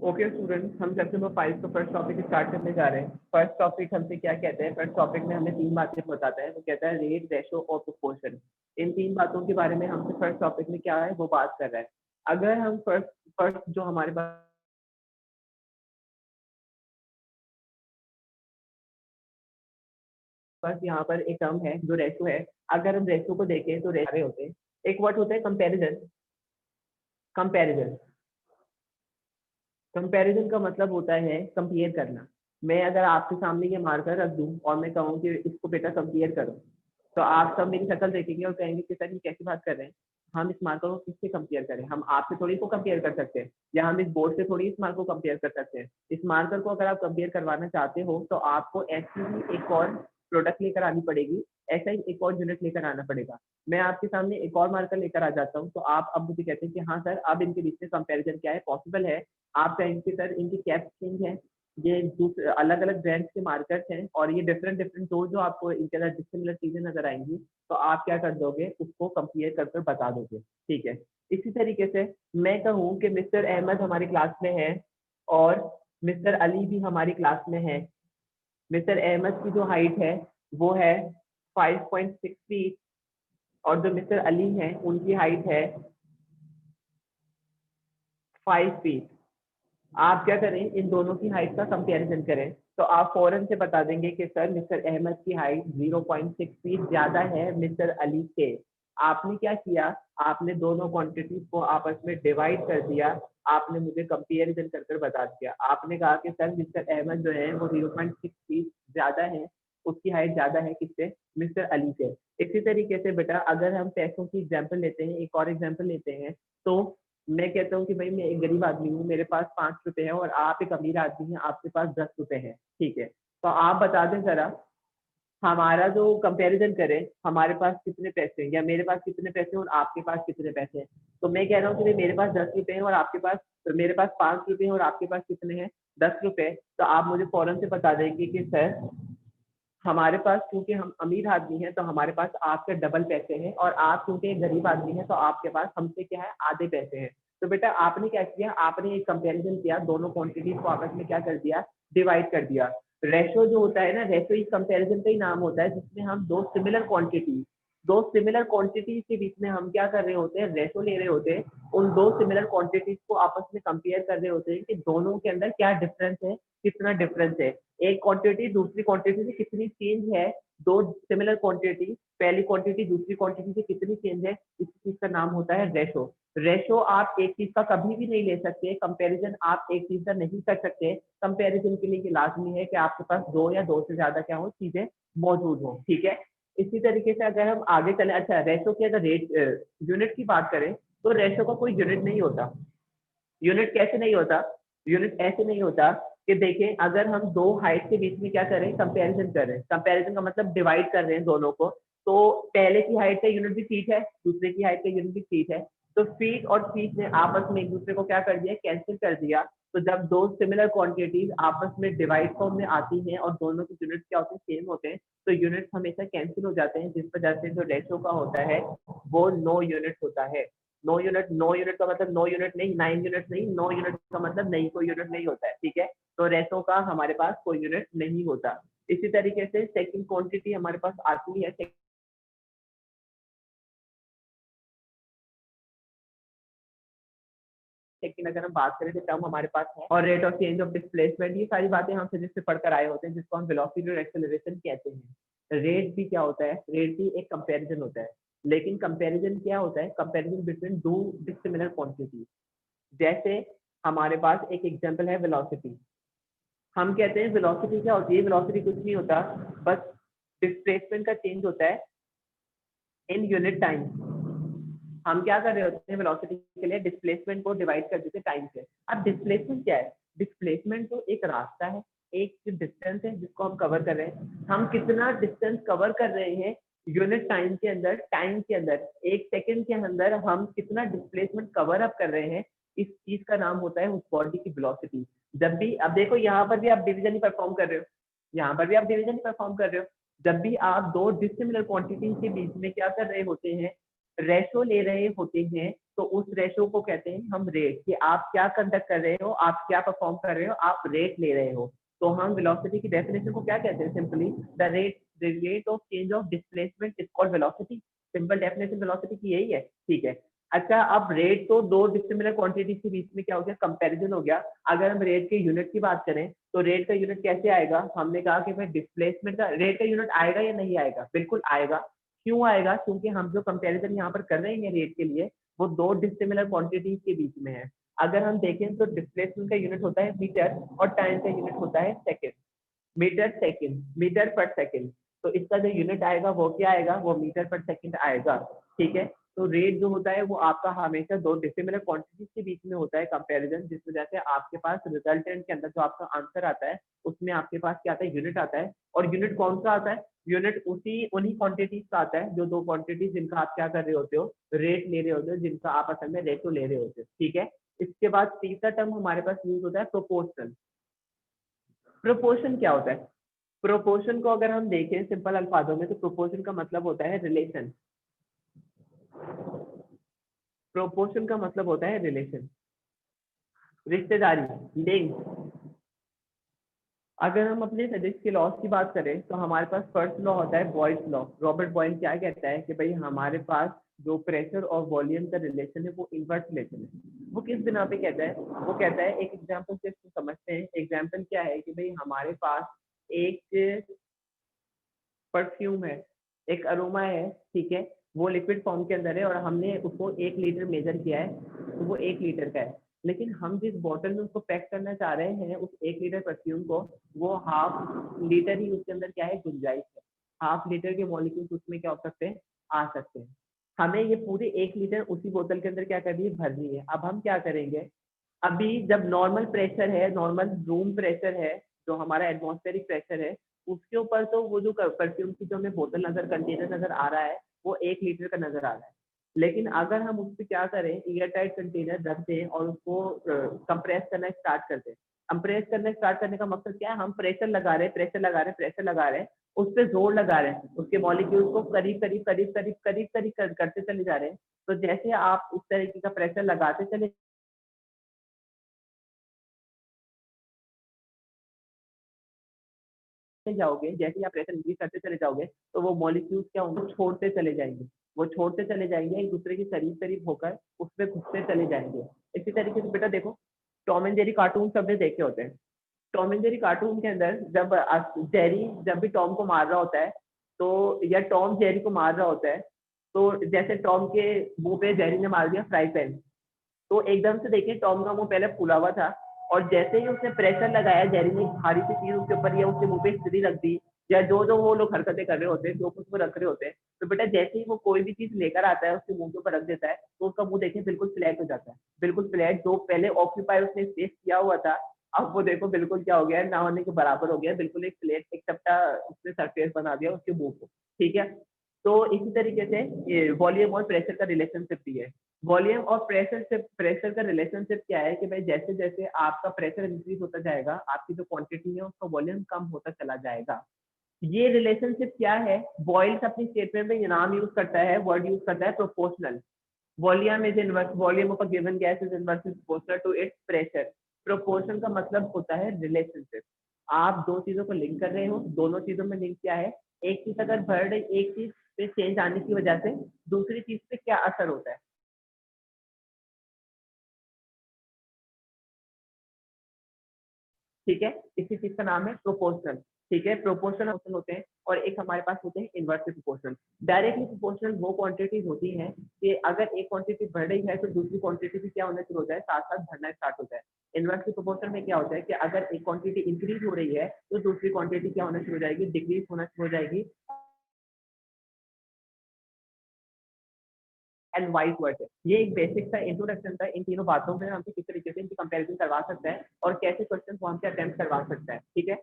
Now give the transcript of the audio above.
Okay student, हम chapter number 5 का first topic start करने जा रहे हैं। फर्स्ट टॉपिक हमसे क्या कहते हैं? फर्स्ट टॉपिक में हमें 3 बातें बताता है। वो कहता है रेट, रेशो और प्रोपोर्शन। इन 3 बातों के बारे में हमसे फर्स्ट टॉपिक में क्या है वो बात कर रहा है। अगर हम फर्स्ट फर्स्ट जो हमारे पास यहाँ पर एक टर्म है जो रेशो है। अगर हम रेशो को देखें तो रेशो होते हैं। एक वर्ड होता है कंपैरिजन। कंपैरिजन कंपैरिजन का मतलब होता है कंपेयर करना। मैं अगर आपके सामने ये मार्कर रख दूं और मैं कहूँ कि इसको बेटा कंपेयर करो, तो आप सब मेरी शक्ल देखेंगे और कहेंगे कि सर ये कैसी बात कर रहे हैं। हम इस मार्कर को किससे कंपेयर करें? हम आपसे थोड़ी को कंपेयर कर सकते हैं, या हम इस बोर्ड से थोड़ी इस मार्कर को कंपेयर कर सकते हैं। इस मार्कर को अगर आप कंपेयर करवाना चाहते हो तो आपको ऐसी ही एक और प्रोडक्ट लेकर आनी पड़ेगी, ऐसा ही एक और यूनिट लेकर आना पड़ेगा। मैं आपके सामने एक और मार्कर लेकर आ जाता हूँ, तो आप अब मुझे कहते हैं कि हाँ सर, अब इनके बीच में कंपेरिजन क्या है, पॉसिबल है? आप कहेंगे सर इनकी कैप चेंज है, ये दूसरे अलग अलग ब्रांड्स के मार्कर्स हैं और ये डिफरेंट डिफरेंट जो आपको इनके अंदर डिसिमिलर चीजें नजर आएंगी, तो आप क्या कर दोगे? उसको कंपेयर कर बता दोगे। ठीक है। इसी तरीके से मैं कहूँ कि मिस्टर अहमद हमारी क्लास में है और मिस्टर अली भी हमारी क्लास में है। मिस्टर अहमद की जो हाइट है वो है 5.6 फीट और जो मिस्टर अली हैं उनकी हाइट है 5 फीट। आप क्या करें? इन दोनों की हाइट का कंपैरिजन करें, तो आप फौरन से बता देंगे कि सर मिस्टर अहमद की हाइट 0.6 फीट ज्यादा है मिस्टर अली से। आपने क्या किया? आपने दोनों क्वांटिटीज को आपस में डिवाइड कर दिया। आपने मुझे कंपैरिजन कर कर बता दिया। आपने कहा कि सर मिस्टर अहमद जो है वो 0.6 फीट ज्यादा है, उसकी हाइट ज्यादा है किससे? मिस्टर अली से। इसी तरीके से बेटा अगर हम पैसों की एग्जाम्पल लेते हैं, एक और एग्जाम्पल लेते हैं, तो मैं कहता हूँ कि भाई मैं एक गरीब आदमी हूँ, मेरे पास 5 रुपए है और आप एक अमीर आदमी हैं, आपके पास 10 रुपए है। ठीक है, तो आप बता दें जरा, हमारा जो कंपैरिजन करें, हमारे पास कितने पैसे हैं या मेरे पास कितने पैसे हैं और आपके पास कितने पैसे हैं। तो मैं कह रहा हूँ कि भाई मेरे पास 10 रुपए हैं और आपके पास, तो मेरे पास 5 रुपए हैं और आपके पास कितने हैं? 10 रुपए। तो आप मुझे फौरन से बता देंगे कि सर हमारे पास क्योंकि हम अमीर आदमी हैं तो हमारे पास आपके डबल पैसे हैं, और आप क्योंकि एक गरीब आदमी हैं तो आपके पास हमसे क्या है? आधे पैसे हैं। तो बेटा आपने क्या किया? आपने एक कंपैरिजन किया, दोनों क्वांटिटीज को आपस में क्या कर दिया? डिवाइड कर दिया। रेशो जो होता है ना, रेशो इस कंपैरिजन का ही नाम होता है जिसमें हम दो सिमिलर क्वांटिटीज के बीच में हम क्या कर रहे होते हैं? रेशो ले रहे होते हैं। उन दो सिमिलर क्वांटिटीज को आपस में कंपेयर कर रहे होते हैं कि दोनों के अंदर क्या डिफरेंस है, कितना डिफरेंस है, एक क्वांटिटी दूसरी क्वांटिटी से कितनी चेंज है। दो सिमिलर क्वांटिटी, पहली क्वांटिटी दूसरी क्वांटिटी से कितनी चेंज है, इस चीज का नाम होता है रेशो। रेशो आप एक चीज का कभी भी नहीं ले सकते, कंपैरिजन आप एक चीज का नहीं कर सकते। कंपैरिजन के लिए ये लाजमी है कि आपके पास दो या दो से ज्यादा क्या हो, चीजें मौजूद हो। ठीक है। इसी तरीके से अगर हम आगे चले, अच्छा रेशो की अगर रेट यूनिट की बात करें, तो रेशो का कोई यूनिट नहीं होता। यूनिट कैसे नहीं होता? यूनिट ऐसे नहीं होता कि देखें, अगर हम दो हाइट के बीच में क्या करें? कंपैरिजन कर रहे हैं। कंपैरिजन का मतलब डिवाइड कर रहे हैं दोनों को। तो पहले की हाइट का यूनिट भी फीट है, दूसरे की हाइट का यूनिट भी फीट है। तो फीट और फीट ने आपस में एक दूसरे को क्या कर दिया? कैंसिल कर दिया। तो जब दो सिमिलर क्वांटिटीज आपस में डिवाइड फॉर्म में आती हैं और दोनों के यूनिट क्या होते हैं? सेम होते हैं, तो यूनिट हमेशा कैंसिल हो जाते हैं, जिस वजह से जो रेशो का होता है वो नो यूनिट होता है। नो यूनिट का मतलब नो यूनिट नहीं, 9 यूनिट नहीं, नो यूनिट का मतलब नहीं, कोई यूनिट नहीं होता है। ठीक है। तो रेशो का हमारे पास कोई यूनिट नहीं होता। इसी तरीके से सेकंड क्वांटिटी हमारे पास आती है। लेकिन अगर हम बात करें तो टर्म हमारे पास है और rate of change of displacement, ये सारी बातें हम फिजिक्स से पढ़कर आए होते हैं, जिसको हम वेलोसिटी और एक्सेलरेशन कहते हैं। रेट भी क्या होता है? रेट भी एक कंपैरिजन होता है। लेकिन कंपैरिजन क्या होता है? Comparison between two dissimilar quantity. जैसे हमारे पास एक एग्जांपल है वेलोसिटी। हम कहते हैं वेलोसिटी क्या होती है? वेलोसिटी कुछ नहीं होता, बस डिस्प्लेसमेंट का चेंज होता है इन यूनिट टाइम। हम क्या कर रहे होते हैं? वेलोसिटी के लिए डिस्प्लेसमेंट को डिवाइड कर देते हैं टाइम से। अब डिस्प्लेसमेंट क्या है? डिस्प्लेसमेंट तो एक रास्ता है, एक डिस्टेंस है जिसको हम कवर कर रहे हैं। हम कितना डिस्टेंस कवर कर रहे हैं यूनिट टाइम के अंदर, टाइम के अंदर, एक सेकंड के अंदर हम कितना डिस्प्लेसमेंट कवर अप कर रहे हैं, इस चीज का नाम होता है उस बॉडी की वेलोसिटी। जब भी अब देखो, यहाँ पर भी आप डिवीजन ही परफॉर्म कर रहे हो, यहाँ पर भी आप डिवीजन ही परफॉर्म कर रहे हो। जब भी आप दो डिसिमिलर क्वांटिटीज के बीच में क्या कर रहे होते हैं? रेशो ले रहे होते हैं तो उस रेशो को कहते हैं हम रेट, कि आप क्या कंडक्ट कर रहे हो, आप क्या परफॉर्म कर रहे हो, आप रेट ले रहे हो। तो हम वेलोसिटी की डेफिनेशन को क्या कहते हैं, simply the rate of change of displacement is called velocity. Simple definition velocity की यही है, ठीक है। अच्छा, अब रेट तो दो डिसिमिलर क्वांटिटीज के बीच में क्या हो गया, कंपैरिजन हो गया। अगर हम रेट के यूनिट की बात करें तो रेट का यूनिट कैसे आएगा, हमने कहा कि भाई डिस्प्लेसमेंट का रेट का यूनिट आएगा या नहीं आएगा, बिल्कुल आएगा। क्यों आएगा, क्योंकि हम जो कंपैरिजन यहाँ पर कर रहे हैं रेट के लिए वो दो डिसिमिलर क्वांटिटीज के बीच में है। अगर हम देखें तो डिस्प्लेसमेंट का यूनिट होता है मीटर और टाइम का यूनिट होता है सेकेंड, मीटर पर सेकेंड। तो इसका जो यूनिट आएगा वो क्या आएगा, वो मीटर पर सेकेंड आएगा, ठीक है। तो रेट जो होता है वो आपका हमेशा दो डिसिमिलर क्वांटिटीज के बीच में होता है कंपैरिजन, जिस वजह से आपके पास रिजल्टेंट के अंदर जो आपका आंसर आता है उसमें आपके पास क्या आता है, यूनिट आता है। और यूनिट कौन सा आता है, यूनिट उन्हीं क्वांटिटीज का आता है जो दो क्वांटिटीज जिनका आप क्या कर रहे होते हो, रेट ले रहे होते हो, जिनका आप असल में रेटो ले रहे होते हो, ठीक है। इसके बाद तीसरा टर्म हमारे पास यूज होता है प्रोपोर्शनल। प्रोपोर्शन क्या होता है, प्रोपोर्शन को अगर हम देखें सिंपल अल्फाजों में तो प्रोपोर्शन का मतलब होता है रिलेशन। प्रोपोर्शन का मतलब होता है रिलेशन, रिश्तेदारी, लिंक। अगर हम अपने फिजिक्स के लॉज की बात करें तो हमारे पास फर्स्ट लॉ होता है बॉयल्स लॉ। रॉबर्ट बॉयल क्या कहता है कि भाई हमारे पास जो प्रेशर और वॉल्यूम का रिलेशन है वो इनवर्स रिलेशन है। वो किस बिना पे कहता है, वो कहता है, एक एग्जांपल से इसको समझते हैं। एग्जांपल क्या है कि भाई हमारे पास एक परफ्यूम है, एक अरोमा है, ठीक है। वो लिक्विड फॉर्म के अंदर है और हमने उसको 1 लीटर मेजर किया है, तो वो 1 लीटर का है। लेकिन हम जिस बॉटल में उसको पैक करना चाह रहे हैं उस 1 लीटर परफ्यूम को, वो 1/2 लीटर ही उसके अंदर क्या है, गुंजाइश है। 1/2 लीटर के मॉलिक्यूल्स उसमें क्या हो सकते हैं, आ सकते हैं। हमें ये पूरे 1 लीटर उसी बोतल के अंदर क्या करनी है, भरनी है। अब हम क्या करेंगे, अभी जब नॉर्मल प्रेशर है, नॉर्मल रूम प्रेशर है, जो हमारा एटमॉस्फेरिक प्रेशर है, उसके ऊपर तो वो जो परफ्यूम की जो हमें बोतल नजर, कंटेनर नजर आ रहा है वो 1 लीटर का नजर आ रहा है। लेकिन अगर हम उस पर क्या करें, एयर टाइट कंटेनर रख दें और उसको कंप्रेस करना स्टार्ट कर दें। कंप्रेस करना स्टार्ट करने का मकसद क्या है, हम प्रेशर लगा रहे हैं, प्रेशर लगा रहे हैं, प्रेशर लगा रहे हैं, उस पर जोर लगा रहे हैं, उसके मॉलिक्यूल्स को करीब करीब करीब करीब करीब करीब करते चले जा रहे हैं। तो जैसे आप इस तरीके का प्रेशर लगाते चले जाओगे, जैसे ही आप प्रेशर इंक्रीज करते चले जाओगे तो वो मॉलिक्यूल्स क्या होंगे, छोड़ते चले जाएंगे। वो छोड़ते चले जाएंगे, एक दूसरे के करीब करीब होकर उसमें घुसते चले जाएंगे। इसी तरीके से बेटा देखो, टॉम एंड जेरी कार्टून सबने देखे होते हैं। टॉम एंड जेरी कार्टून के अंदर जब जेरी जब भी टॉम को मार रहा होता है, तो या टॉम जेरी को मार रहा होता है, तो जैसे टॉम के मुंह पे जेरी ने मार दिया फ्राई पैन, तो एकदम से देखिए टॉम का मुंह पहले फूला हुआ था, और जैसे ही उसने प्रेशर लगाया, जेरी ने भारी सी चीज उसके ऊपर या उसके मुंह पे स्थिति रख दी, या जो जो वो लोग हरकतें कर रहे होते हैं, जो कुछ वो रख रहे होते हैं, तो बेटा जैसे ही वो कोई भी चीज लेकर आता है उसके मुंह के ऊपर रख देता है, तो उसका मुंह देखिए बिल्कुल फ्लैट हो जाता है, बिल्कुल फ्लैट। जो पहले ऑक्यूपाई उसने स्पेस किया हुआ था, अब वो देखो बिल्कुल क्या हो गया है, ना होने के बराबर हो गया, बिल्कुल एक फ्लैट, एक चपटा उसने सरफेस बना दिया उसके मुंह को, ठीक है। तो इसी तरीके से ये वॉल्यूम और प्रेशर का रिलेशनशिप भी है। वॉल्यूम और प्रेशर का रिलेशनशिप क्या है कि भाई जैसे जैसे आपका प्रेशर इंक्रीज होता जाएगा, आपकी जो क्वांटिटी है उसका वॉल्यूम कम होता चला जाएगा। ये रिलेशनशिप क्या है, बॉयल्स अपनी स्टेटमेंट में ये नाम यूज करता है, वर्ड यूज करता है proportional. Volume of a given gas is inversely proportional to its pressure. Proportion का मतलब होता है रिलेशनशिप। आप दो चीजों को लिंक कर रहे हो, दोनों चीजों में लिंक क्या है, एक चीज अगर बढ़ रही, एक चीज पे चेंज आने की वजह से दूसरी चीज पे क्या असर होता है, ठीक है। इसी चीज का नाम है प्रोपोर्शनल, ठीक है। प्रोपोर्शनल होते हैं और एक हमारे पास होते हैं इनवर्सली प्रोपोर्शनल। डायरेक्टली प्रोपोर्शनल वो क्वांटिटीज होती हैं कि अगर एक क्वांटिटी बढ़ रही है तो दूसरी क्वांटिटी भी क्या होना शुरू होता है, साथ साथ बढ़ना स्टार्ट होता है। इनवर्सली प्रोपोर्शनल में क्या होता है कि अगर एक क्वांटिटी इंक्रीज हो रही है तो दूसरी क्वांटिटी क्या होना शुरू हो जाएगी, डिक्रीज होना शुरू हो जाएगी, एंड वाइस वर्सा। ये एक बेसिक सा इंट्रोडक्शन था। इन तीनों बातों में हमसे किस तरीके से इनकी कंपैरिजन करवा सकता है और कैसे क्वेश्चन को हमसे अटेम्प्ट करवा सकता है, ठीक है।